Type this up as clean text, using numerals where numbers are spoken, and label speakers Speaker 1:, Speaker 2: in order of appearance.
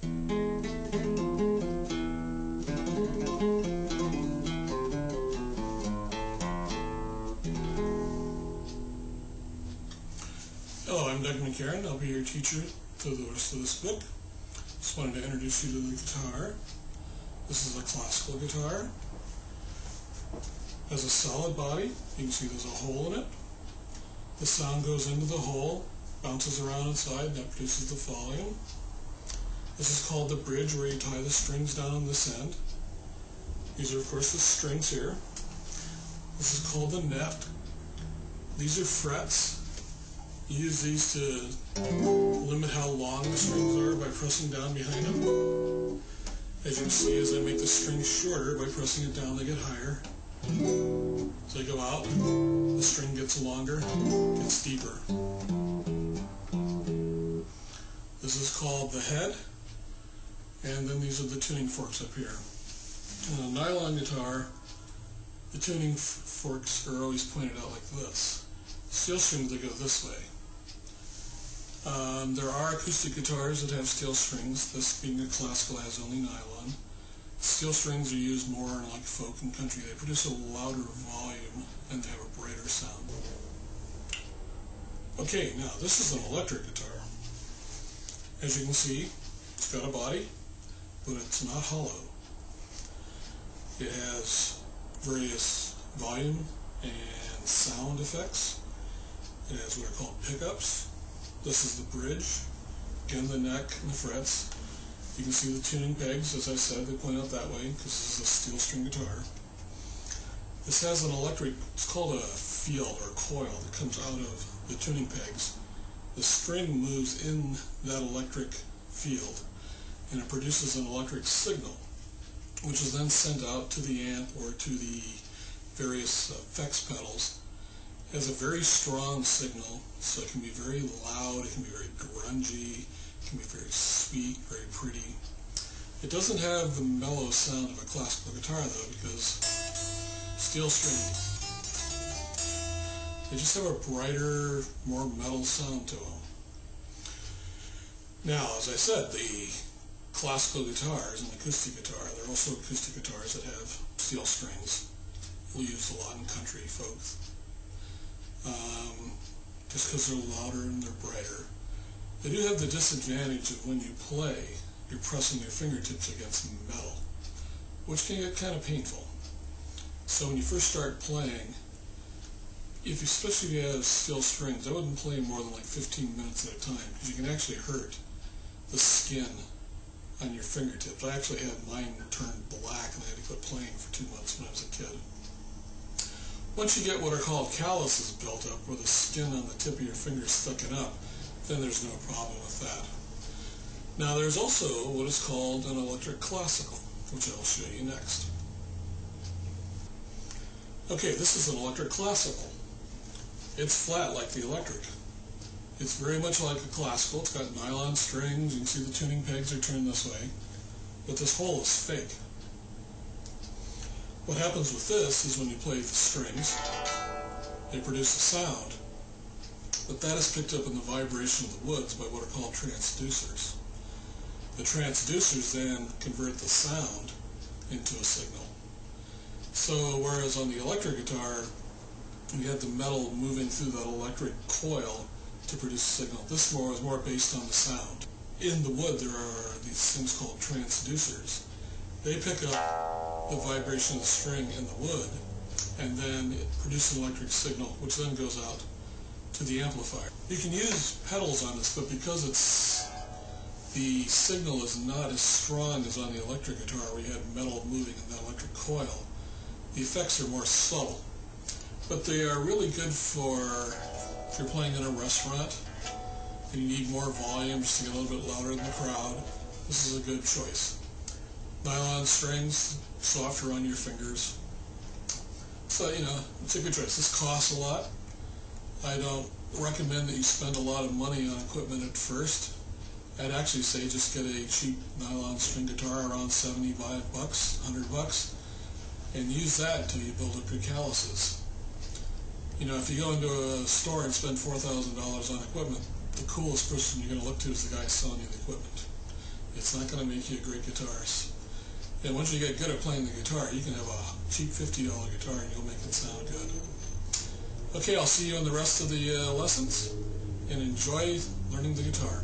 Speaker 1: Hello, I'm Doug McCarran. I'll be your teacher through the rest of this book. Just wanted to introduce you to the guitar. This is a classical guitar. It has a solid body. You can see there's a hole in it. The sound goes into the hole, bounces around inside, and that produces the volume. This is called the bridge, where you tie the strings down on this end. These are, of course, the strings here. This is called the neck. These are frets. You use these to limit how long the strings are by pressing down behind them. As you can see, as I make the strings shorter, by pressing it down they get higher. So they go out, the string gets longer, gets deeper. This is called the head, and then these are the tuning forks up here. In a nylon guitar, the tuning forks are always pointed out like this. Steel strings, they go this way. There are acoustic guitars that have steel strings. This being a classical has only nylon. Steel strings are used more in like folk and country. They produce a louder volume and they have a brighter sound. Okay, now this is an electric guitar. As you can see, it's got a body, but it's not hollow. It has various volume and sound effects. It has what are called pickups. This is the bridge, again the neck and the frets. You can see the tuning pegs, as I said, they point out that way because this is a steel string guitar. This has an electric, it's called a field or a coil that comes out of the tuning pegs. The string moves in that electric field and it produces an electric signal, which is then sent out to the amp or to the various effects pedals. It has a very strong signal, so it can be very loud, it can be very grungy, it can be very sweet, very pretty. It doesn't have the mellow sound of a classical guitar though, because steel strings, they just have a brighter, more metal sound to them. Now, as I said, the classical guitars and acoustic guitar, there are also acoustic guitars that have steel strings. We'll use a lot in country folk. Just because they're louder and they're brighter. They do have the disadvantage of when you play, you're pressing your fingertips against metal, which can get kind of painful. So when you first start playing, especially if you have steel strings, I wouldn't play more than like 15 minutes at a time, because you can actually hurt the skin on your fingertips. I actually had mine turn black and I had to quit playing for 2 months when I was a kid. Once you get what are called calluses built up, where the skin on the tip of your finger is sticking up, then there's no problem with that. Now there's also what is called an electric classical, which I'll show you next. Okay, this is an electric classical. It's flat like the electric. It's very much like a classical. It's got nylon strings. You can see the tuning pegs are turned this way, but this hole is fake. What happens with this is when you play the strings, they produce a sound, but that is picked up in the vibration of the woods by what are called transducers. The transducers then convert the sound into a signal. So whereas on the electric guitar, you had the metal moving through that electric coil to produce a signal, this is more based on the sound. In the wood there are these things called transducers. They pick up the vibration of the string in the wood, and then it produces an electric signal, which then goes out to the amplifier. You can use pedals on this, but because the signal is not as strong as on the electric guitar, where you had metal moving in that electric coil, the effects are more subtle. But they are really good for if you're playing in a restaurant and you need more volume just to get a little bit louder than the crowd. This is a good choice. Nylon strings, softer on your fingers. So, you know, it's a good choice. This costs a lot. I don't recommend that you spend a lot of money on equipment at first. I'd actually say just get a cheap nylon string guitar around 75 bucks, 100 bucks, and use that until you build up your calluses. You know, if you go into a store and spend $4,000 on equipment, the coolest person you're going to look to is the guy selling you the equipment. It's It's not going to make you a great guitarist. And once you get good at playing the guitar, you can have a cheap $50 guitar and you'll make it sound good. Okay, I'll see you in the rest of the lessons, and enjoy learning the guitar.